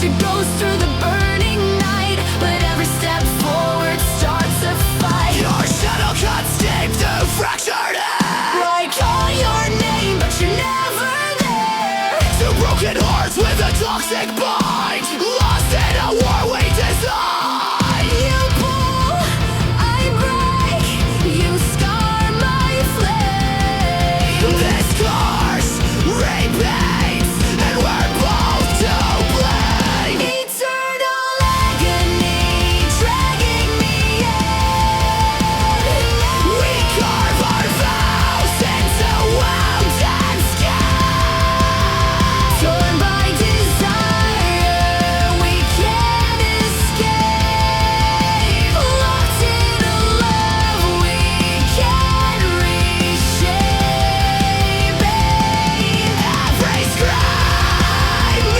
She goes through the burning night, but every step forward starts a fight. Your shadow cuts deep through fractured air. I call your name, but you're never there. Two broken hearts with a toxic bind, lost in a war we design. You pull, I break, you scar my flame. This curse repeats, and we're both to blame. Eternal agony dragging me in. We carve our vows into wounds and scars. Torn by desire, we can't escape. Locked in a love we can't reshape. Every scream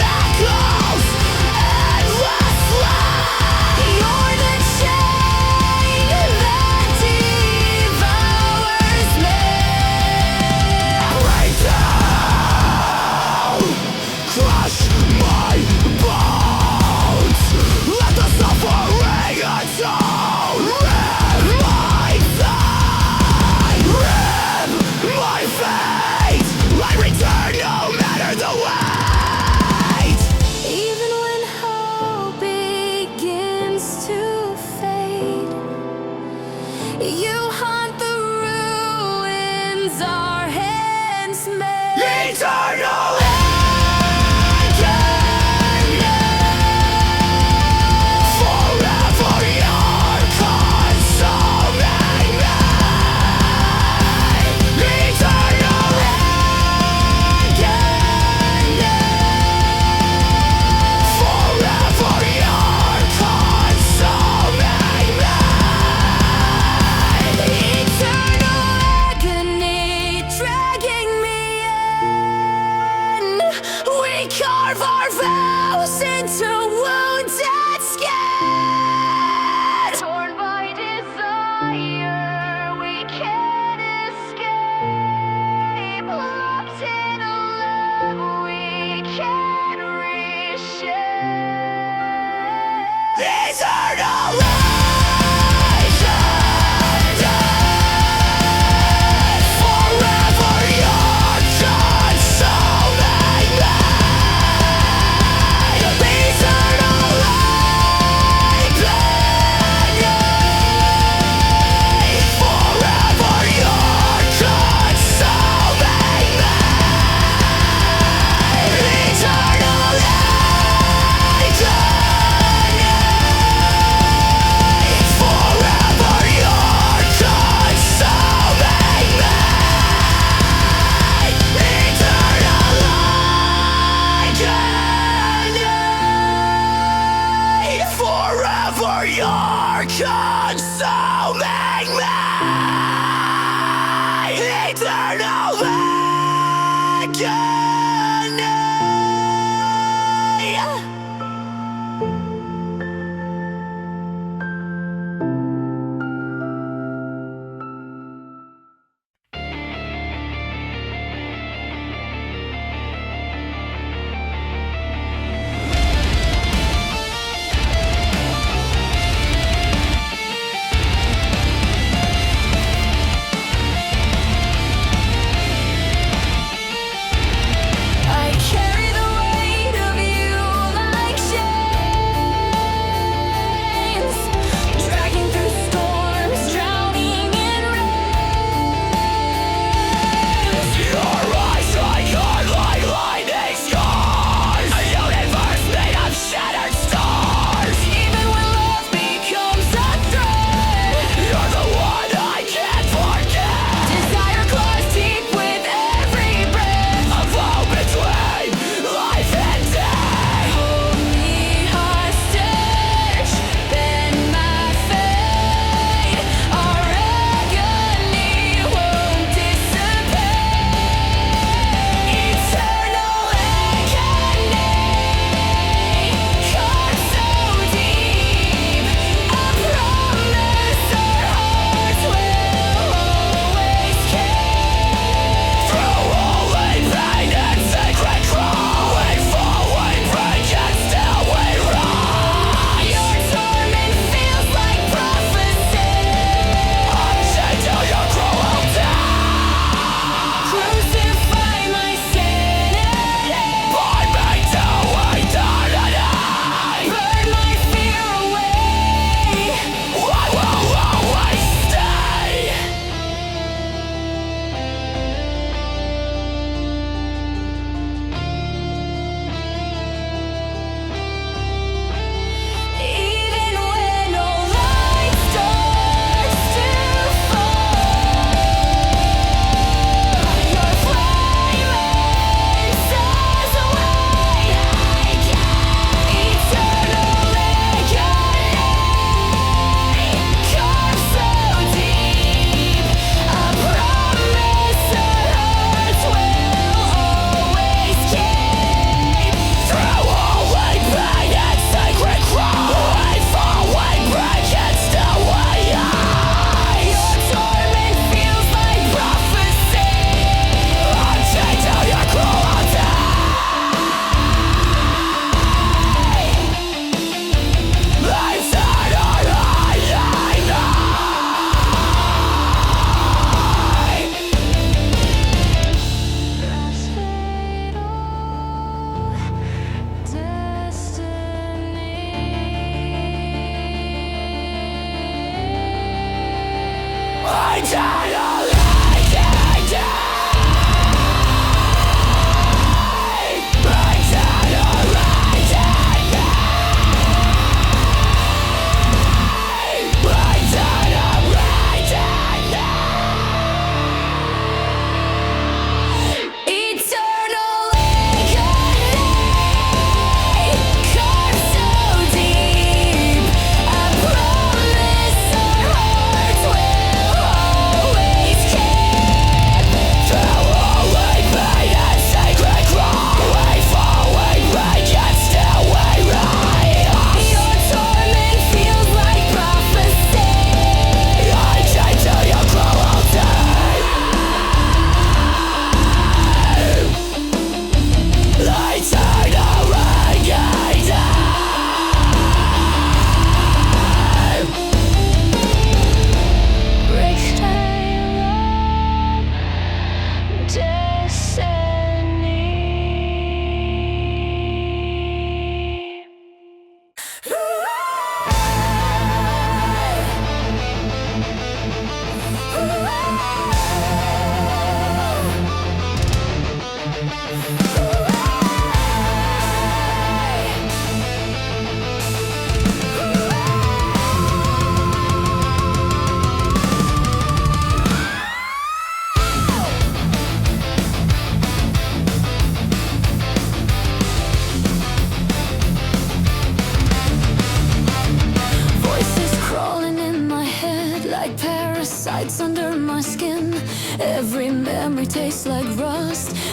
echoes endlessly. You're the chain that devours me. Break down, crush my bones. Let the suffering atone. Rip my side, rip my fate. I return no matter the weight. Even when hope begins to fade, you haunt the ruins our hands made. Eternal agony. Forever you're consuming me. Eternal agony. Forever you're consuming me. Eternal agony dragging me in. We carve our vows into wounded skin. Torn by desire, we can't escape. Locked in a love we can't reshape. Eternal agony. Forever you're consuming me. Eternal agony. Forever you're consuming me. Eternal agony. Forever you're consuming me. Eternal agony. Forever you're consuming me. Eternal agony.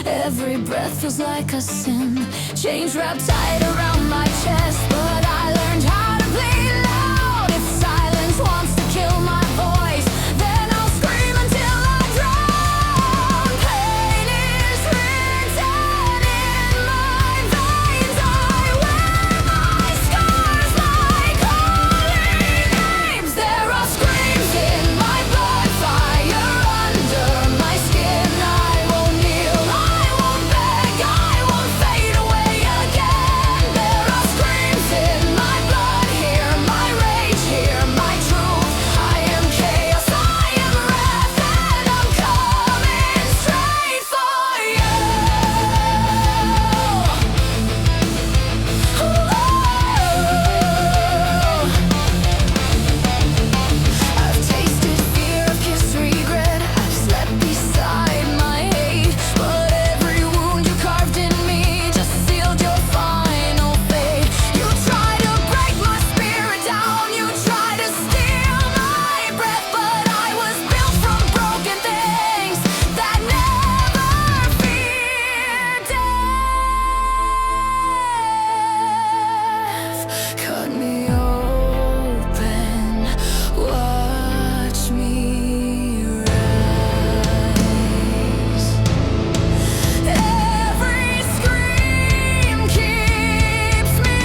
Every breath feels like a sin. Chains wrapped tight around my chest, but I learned how to play loud. If silence wants to kill my voice, then I'll scream until I drown. Pain is written in my veins. I wear my scars like holy names. There are screams in my blood, fire under my skin. I won't kneel, I won't beg, I won't fade away again. There are screams in my blood, hear my rage, hear my truth. I am chaos, I am wrath, and I'm coming straight for you. I've tasted fear, I've kissed regret, I've slept beside my hate. But every wound you carved in me just sealed your final fate. You try to break my spirit down, you try to steal my breath, but I was built from broken things that never fear death. Cut me open, watch me rise. Every scream keeps me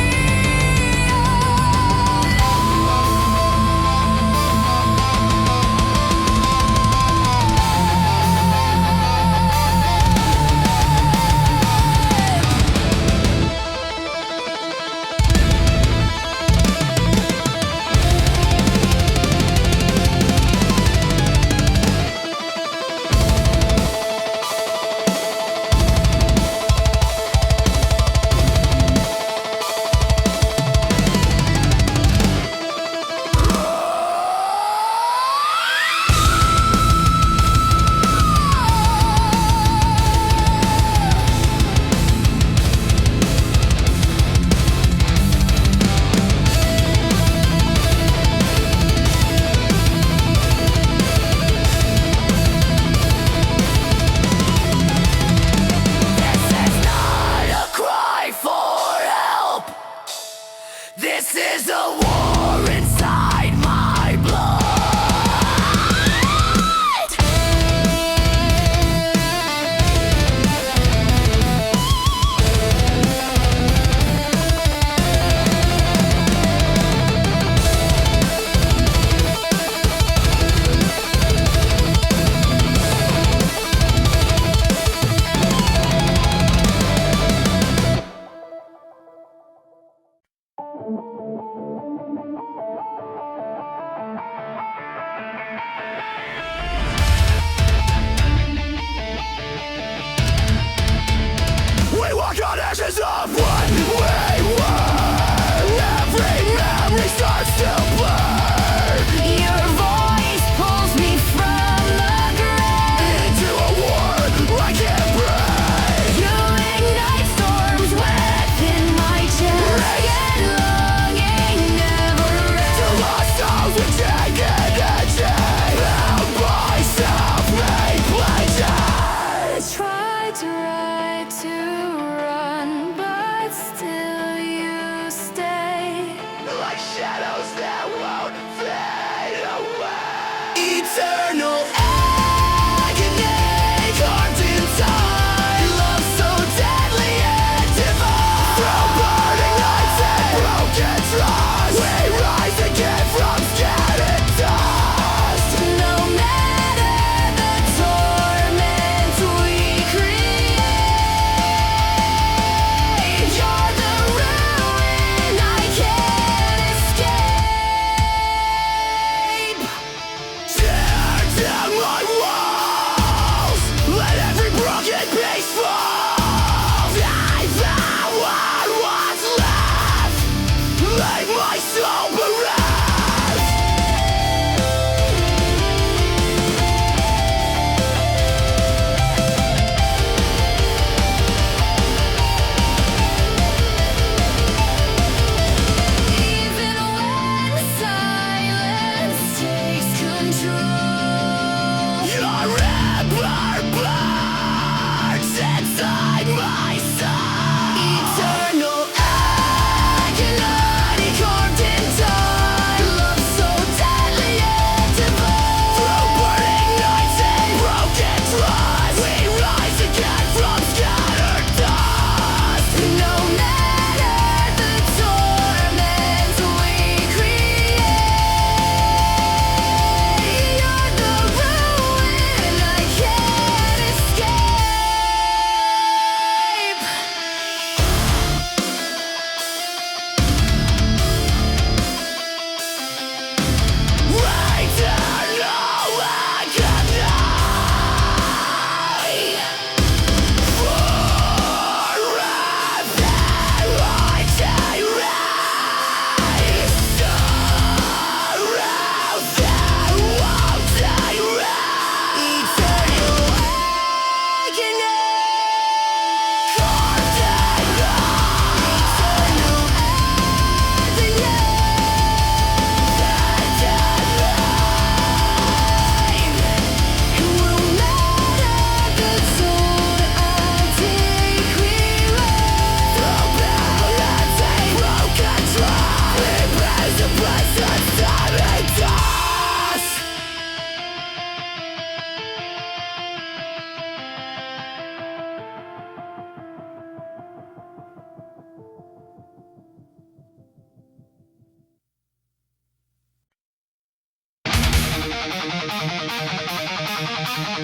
This is a war inside my blood. We walk on ashes of what we were. Every memory starts to blur. Your voice pulls me from the grave Into a war I can't break. You ignite storms within my chest, and longing never To ends. lost souls we take energy. Held by self-made pledges. Tried to ride to run, but still you stay. Like shadows that won't fade away. Eternal agony, carved in time. Love so deadly and divine. Through burning nights and broken trust, we rise again from scattered dust. No matter the torment we create,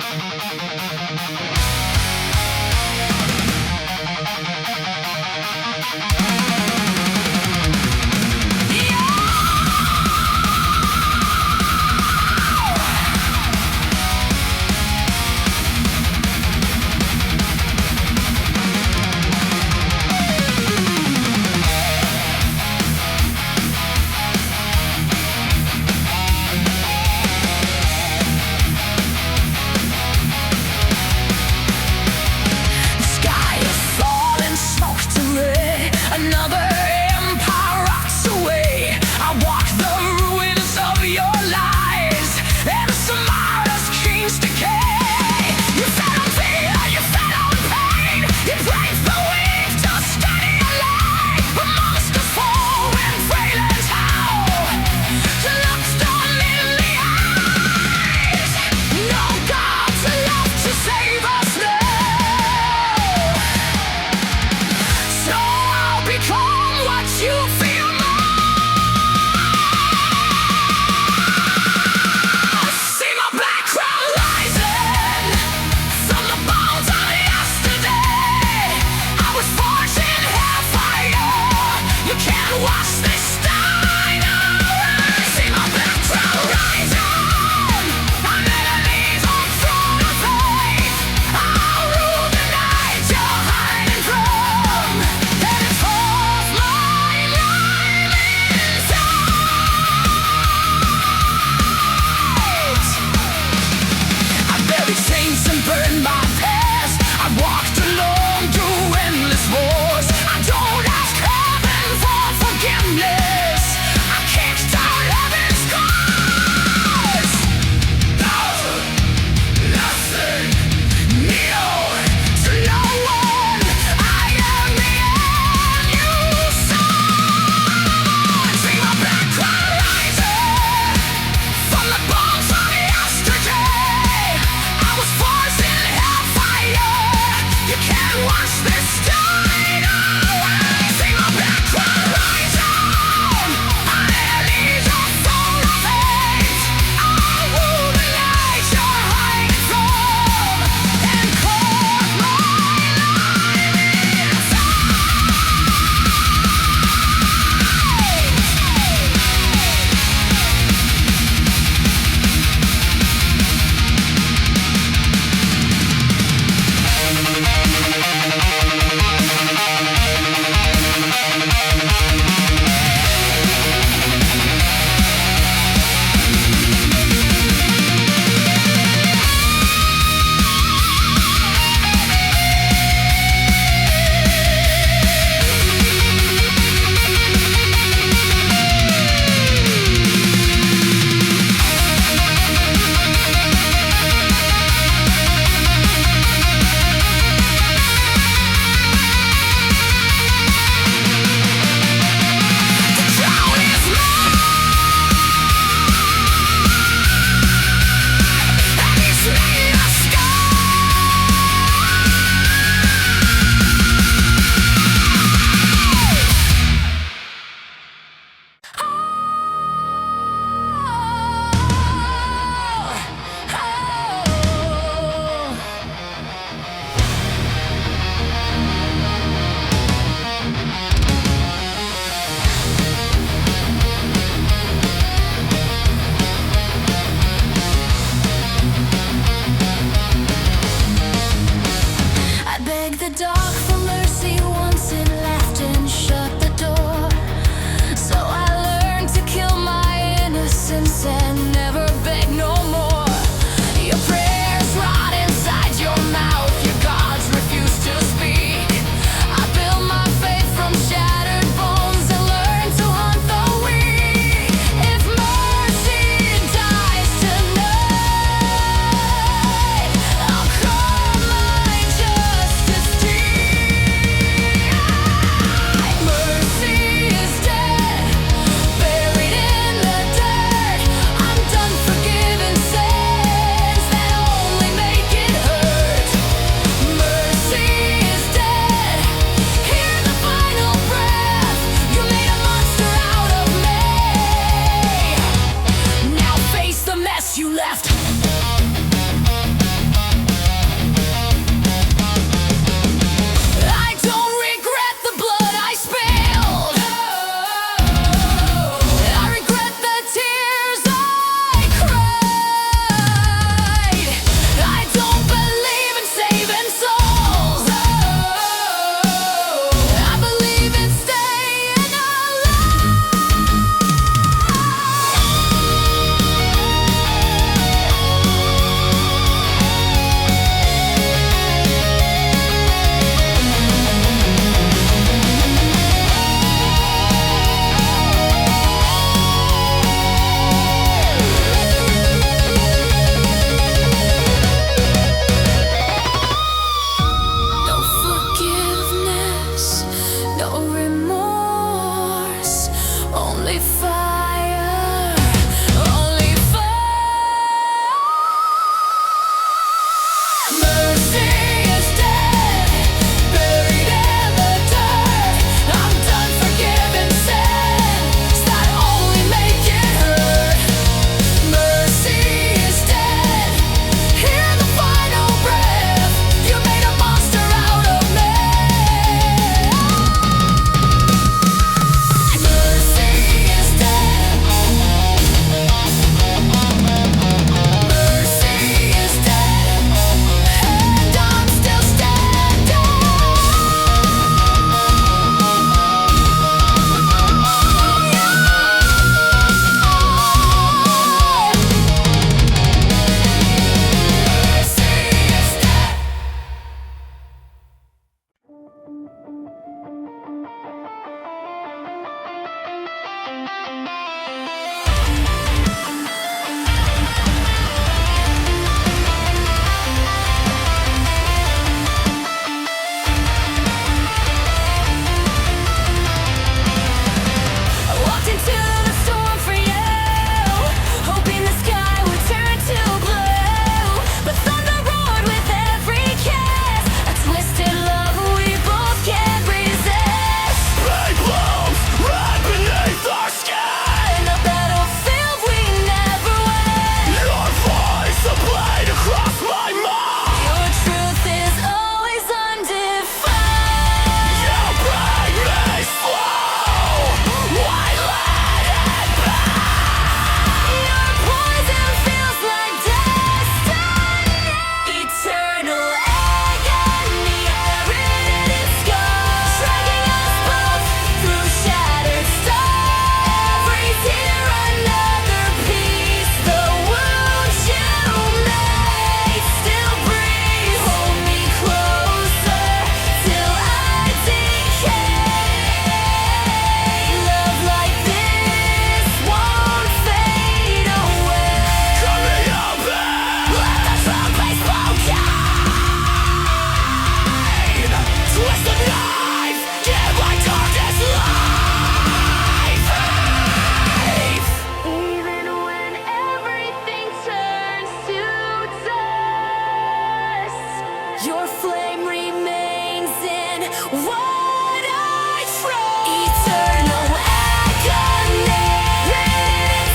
Justice what I trust. Eternal agony,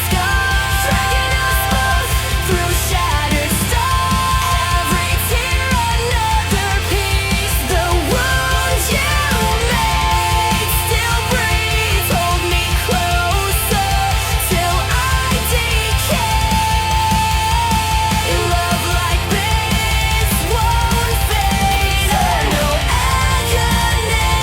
scars dragging us both through shattered stone. Every tear another piece. The wound you made still breathes. Hold me closer till I decay. Love like this won't fade. Eternal agony.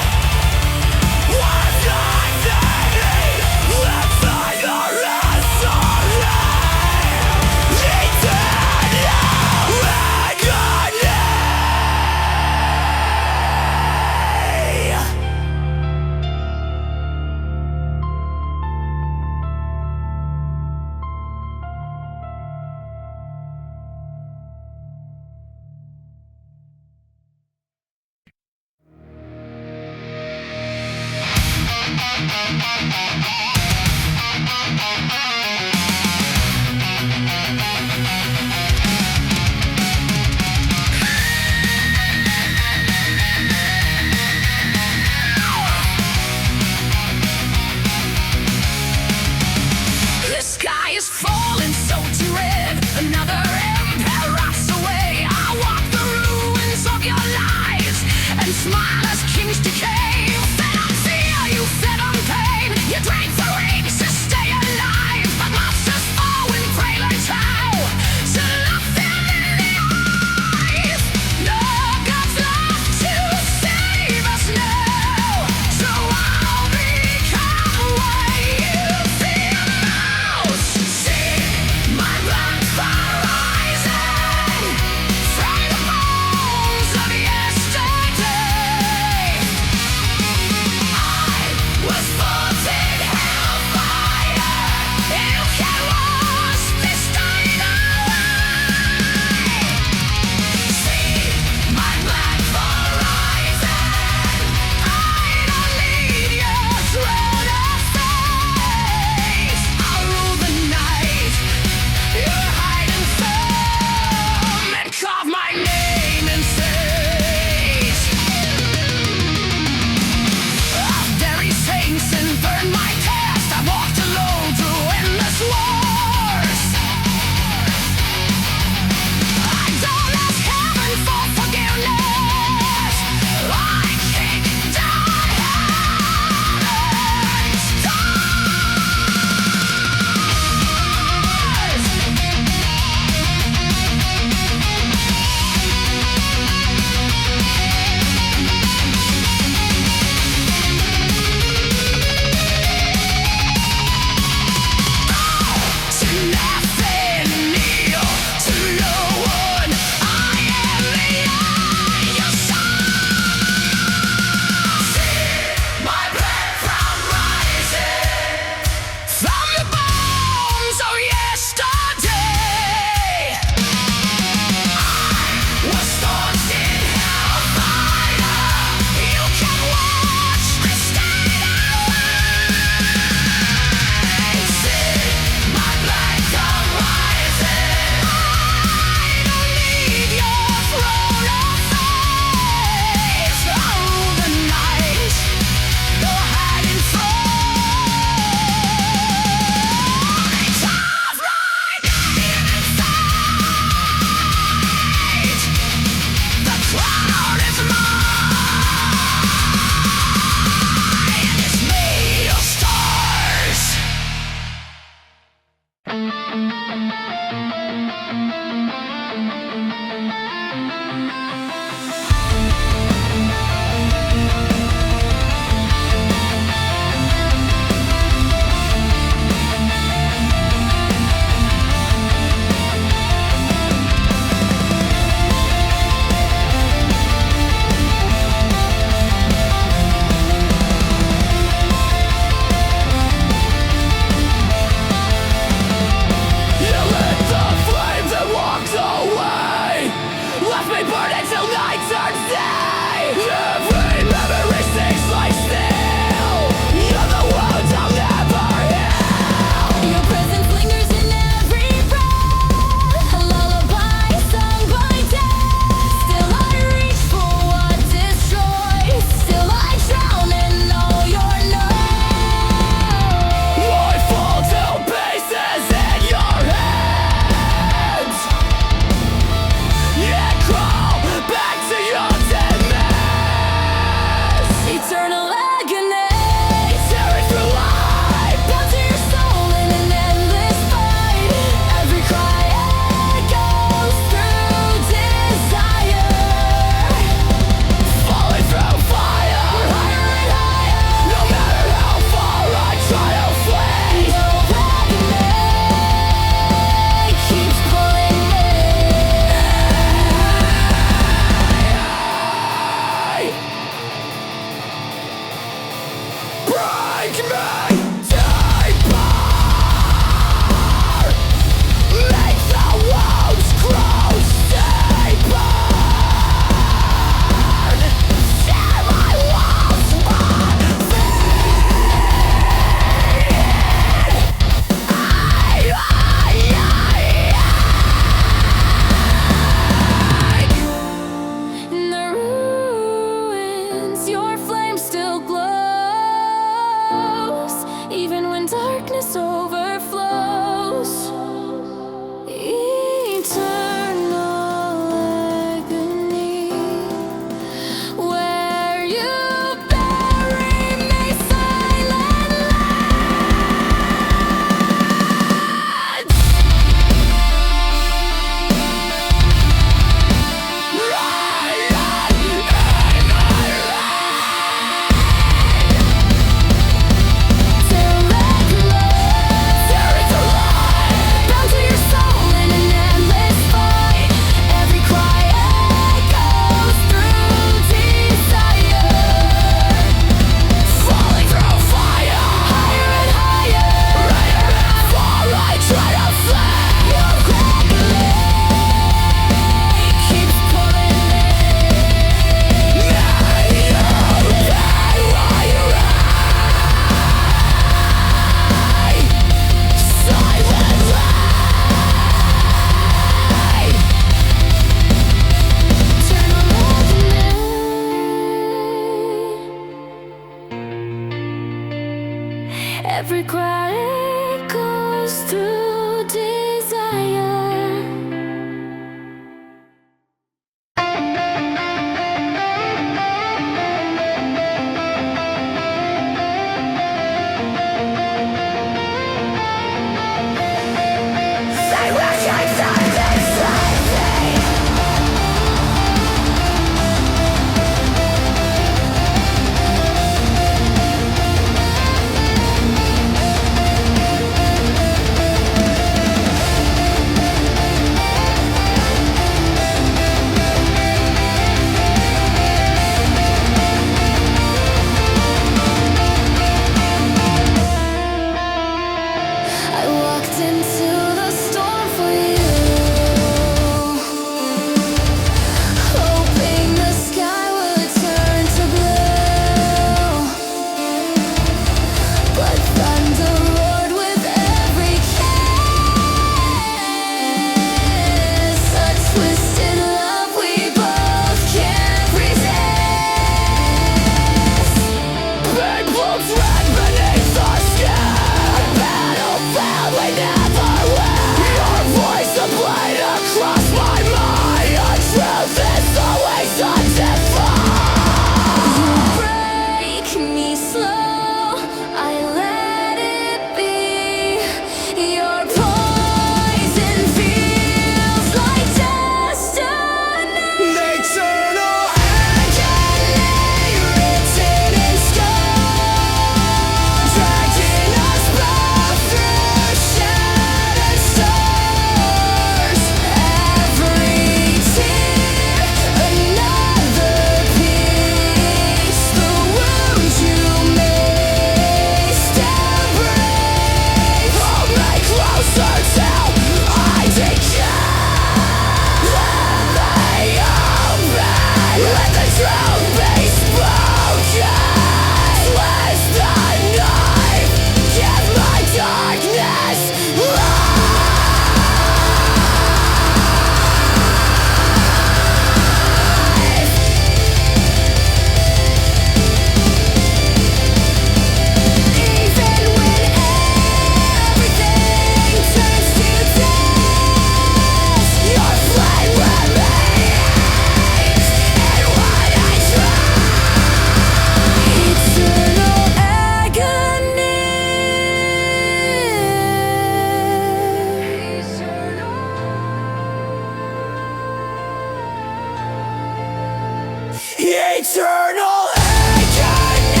Eternal agony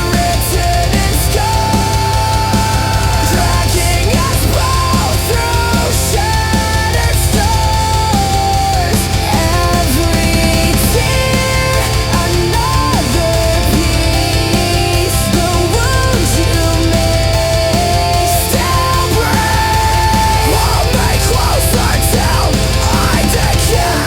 written in stone, dragging us both through shattered stars. Every tear, another piece. The wounds you make still breathe. Hold me closer till I decay.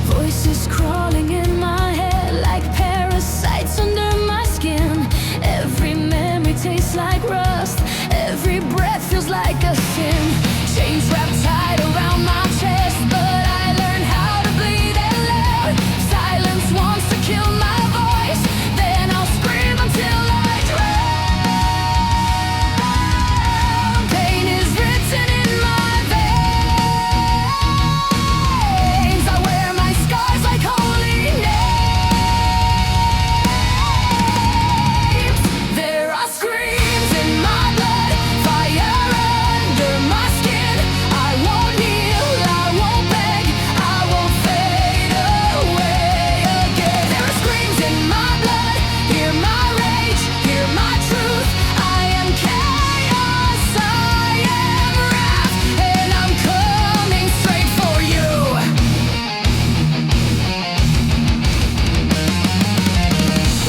Voices crawling in my head like parasites under my skin. Every memory tastes like rust. Every breath feels like a sin. Chains wrapped tight around my chest, but I learned how to bleed it loud. Silence wants to kill my voice, then I'll scream until I drown. Pain is written in my veins. I wear my scars like holy names. There are screams in my blood, fire under my skin. I won't kneel, I won't beg, I won't fade away again. There are screams in my blood, hear my rage, hear my truth. I am chaos, I am wrath, and I'm coming straight for you.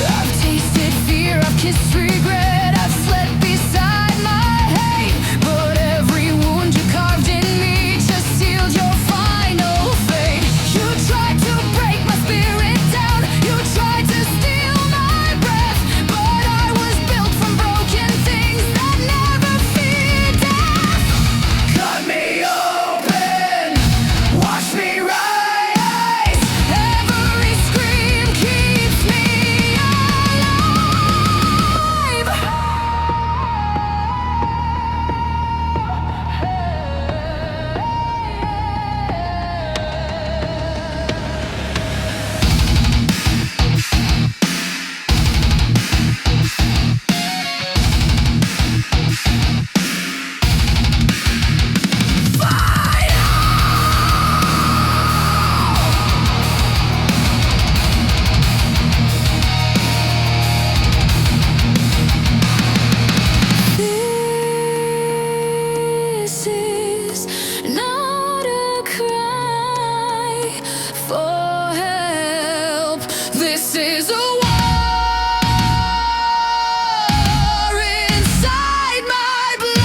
I've tasted fear, I've kissed regret, I've slept beside my hate. But every wound you carved in me just sealed your final fate. You tried to break my spirit down, you tried to steal my breath, but I was built from broken things that never fear death. Cut me open, watch me rise. Every scream keeps me alive. This is not a cry for help. This is a war inside my blood.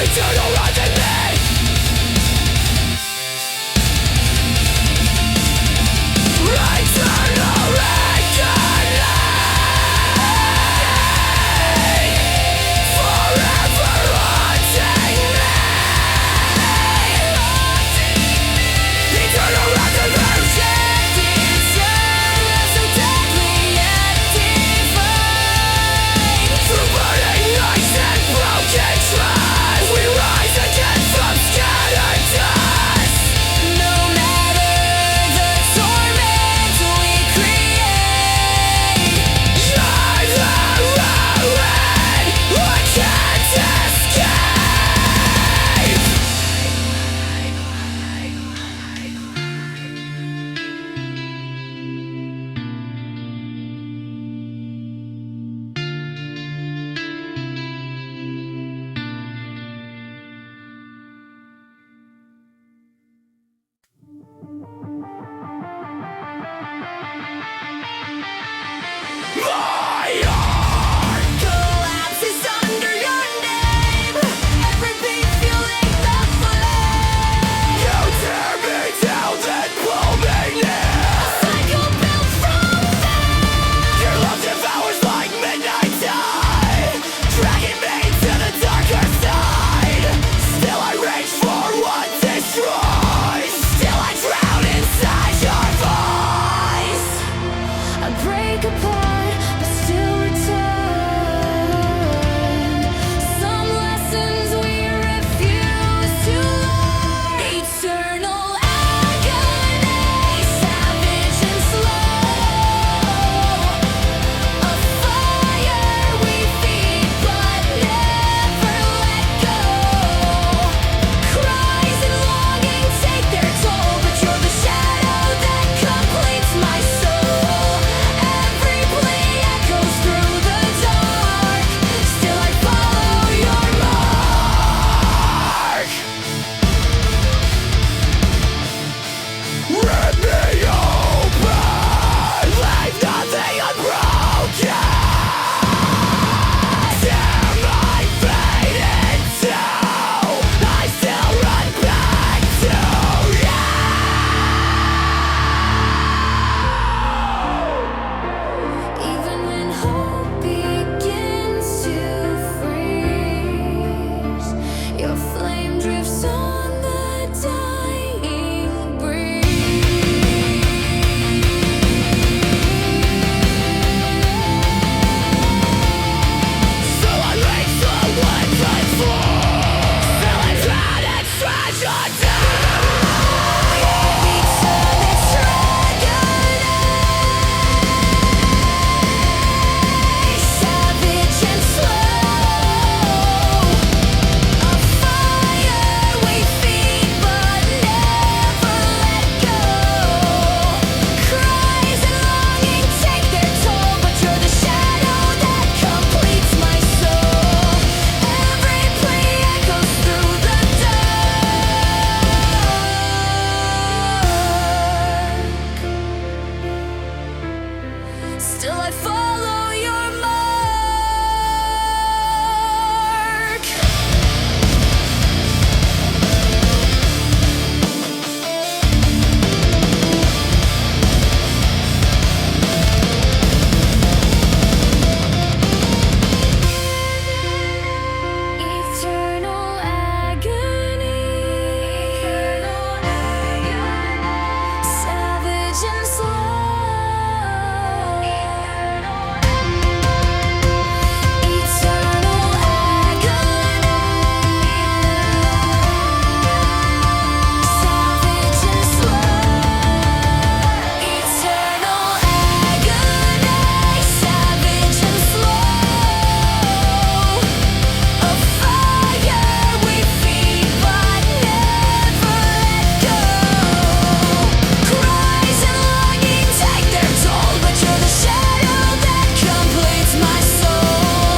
eternal rising me. Eternal reckoning, forever haunting me. Eternal retribution, so deadly yet divine. Through burning nights and broken trust, we rise again from scattered dust. No matter the torment we create, You're the ruin I can't escape. My heart collapses under your name. Every beat fueling the flame. You tear me down and pull me near. Cycle built from fame. Your love devours like midnight tide, dragging me to the darker side. Still I reach for what destroys. Still I drown inside your voice. I break apart, but still return. Some lessons we refuse to learn. Eternal agony, savage and slow. A fire we feed but never let go. Cries and longing take their toll, but you're the shadow that completes my soul. Every plea echoes through the dark. Still I follow your mark. Rip me open, leave nothing unbroken. Tear my fate in two, I still run back to you. Even when hope begins to freeze, your flame drifts on the dying breeze. So I reach for what's unfold, still I drown in treasure Savage and slow, a fire we feed but never let go. Cries and longing take their toll, but you're the shadow that completes my soul. Every plea echoes through the dark. Still I follow your mark. Eternal agony, savage and slow. Eternal agony, savage and slow. Eternal agony, savage and slow. A fire we feed but never let go. Cries and longing take their toll, but you're the shadow that completes my soul.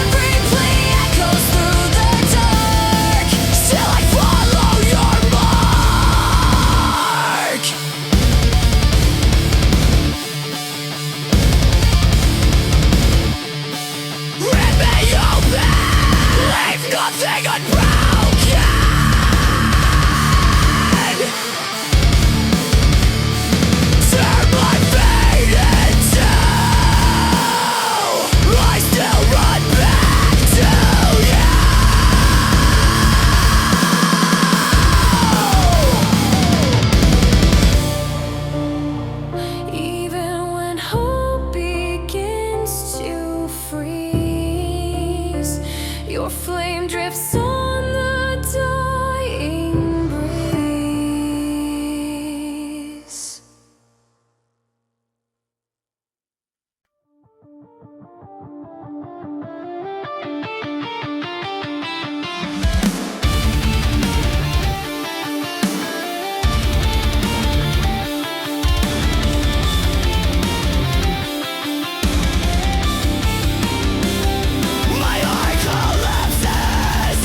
Every plea echoes through the dark. Still I follow your mark. Rip me open, leave nothing unbroken. flame drifts on the dying breeze. My heart collapses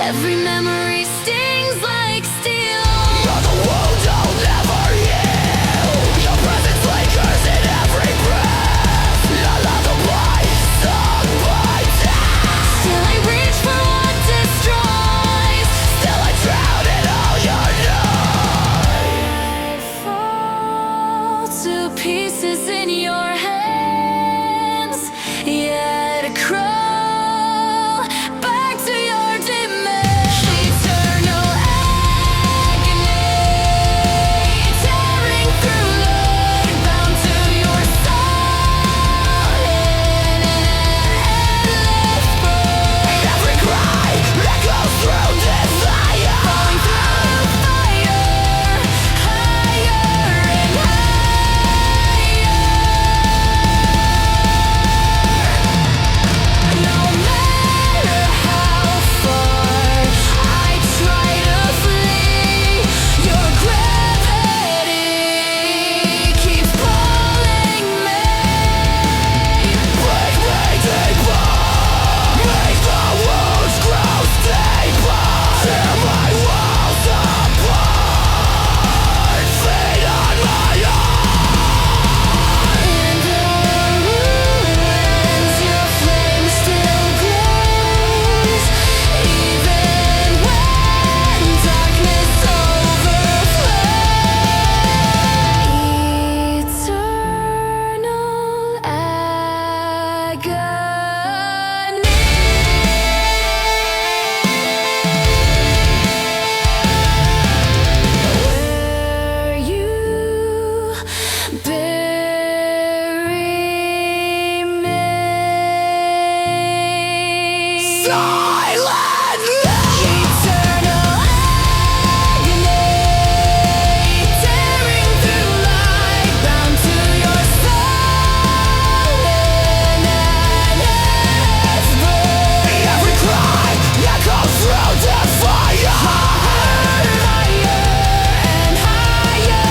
Every memory stings like steel. You're the wound I'll never heal. Your presence lingers in every breath. Your lullaby sung by death. Still I reach for what destroys. Still I drown in all your I noise. fall to pieces in your hands, yet I crawl back to your dimension. Eternal agony, tearing through light, bound to your soul in an endless burn. Every cry echoes through this fire. Falling through fire, higher and higher. No matter how far I try to flee, your gravity keeps pulling me. Break me deeper. Make the wounds grow deeper. Tear my walls apart. Feed on my In the ruins, your flame still glows, even when darkness overflows. Eternal agony. Where you bury me. silent Eternal agony, tearing through light, bound to your soul in an endless burn. Every cry echoes through the fire. Higher and higher.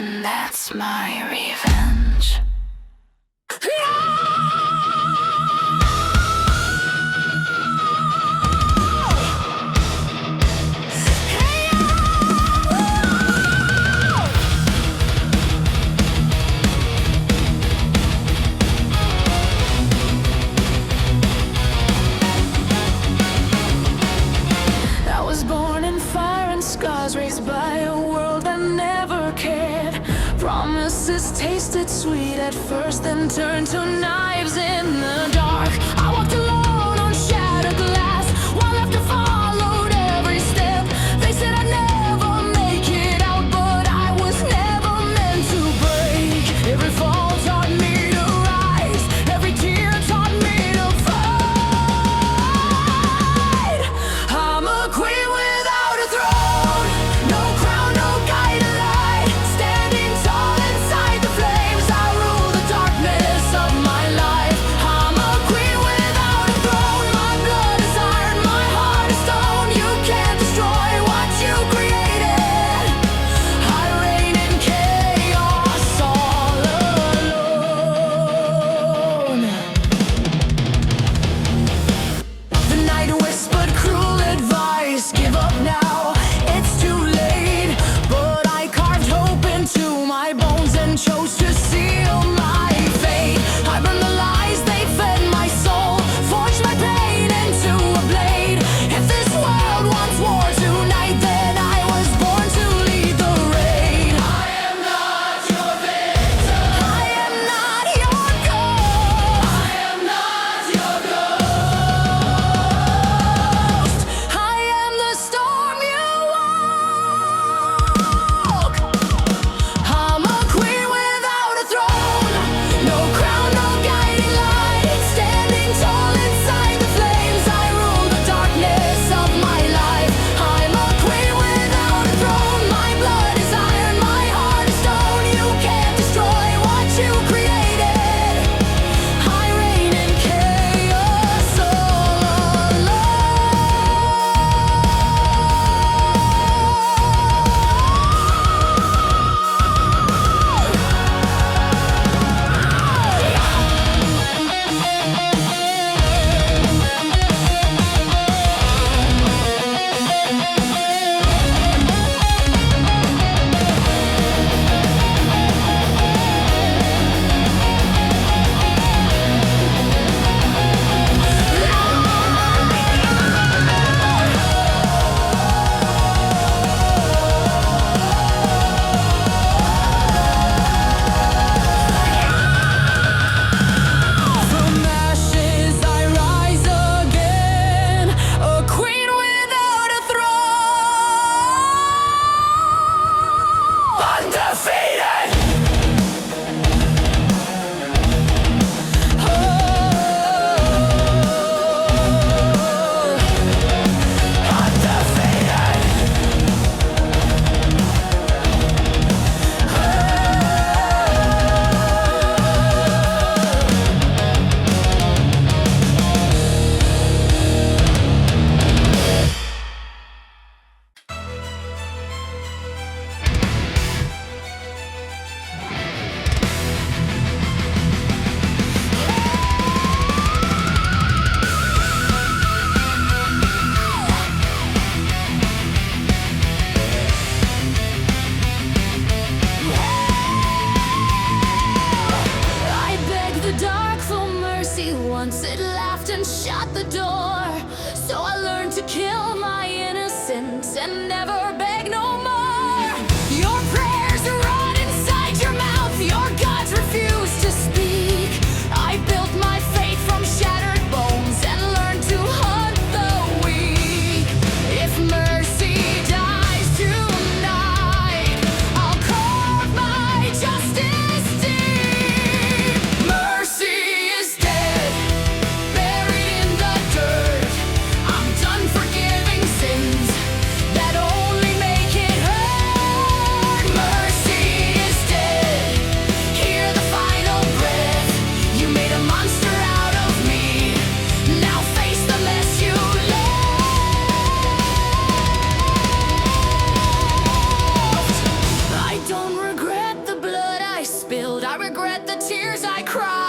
and that's my revenge. I was born in fire and scars, raised by a world that never cared. Promises tasted sweet at first, then turned to knives in the dark. I walked alone on shattered glass, one left to followed every step. They said I'd never make it out, but I was never meant to break. Every fall taught me to rise, every tear taught me to fight. I'm a queen without a throne, no crown, no guiding light. Standing tall inside the flames, I rule the darkness of my life. I'm a queen without a throne, my blood is iron, my heart is stone. You can't destroy what you created. I reign in chaos all alone. The night whispered cruel advice, give up now, it's too late. But I carved hope into my bones and chose to seal my fate. I burned the lies, they fed my soul, forged my pain into a blade. If this world wants war tonight, then I was born to lead the raid. I am not your victim, I am not your ghost, I am not your ghost. I am the storm you walk. I'm a queen without a throne, no crown, no guiding light. Standing tall inside the flames, I rule the darkness of my life. I'm a queen without a throne, my blood is iron, my heart is stone. You can't destroy what you created. I reign in chaos all From ashes I rise again, a queen without a throne. Undefeated. I begged the dark for mercy once, it laughed and shut the door. So I learned to kill my innocence and never beg no more. Your prayers rot inside your mouth, your gods refuse to speak. I built my fate from shattered bones and learned to hunt the weak. If mercy dies tonight, I'll carve my justice deep. Mercy is dead, buried in the dirt. I'm done forgiving sins that only make it hurt. Mercy is dead, hear the final breath. You made a monster out of me, now face the mess you left. I don't regret I regret the tears I cried.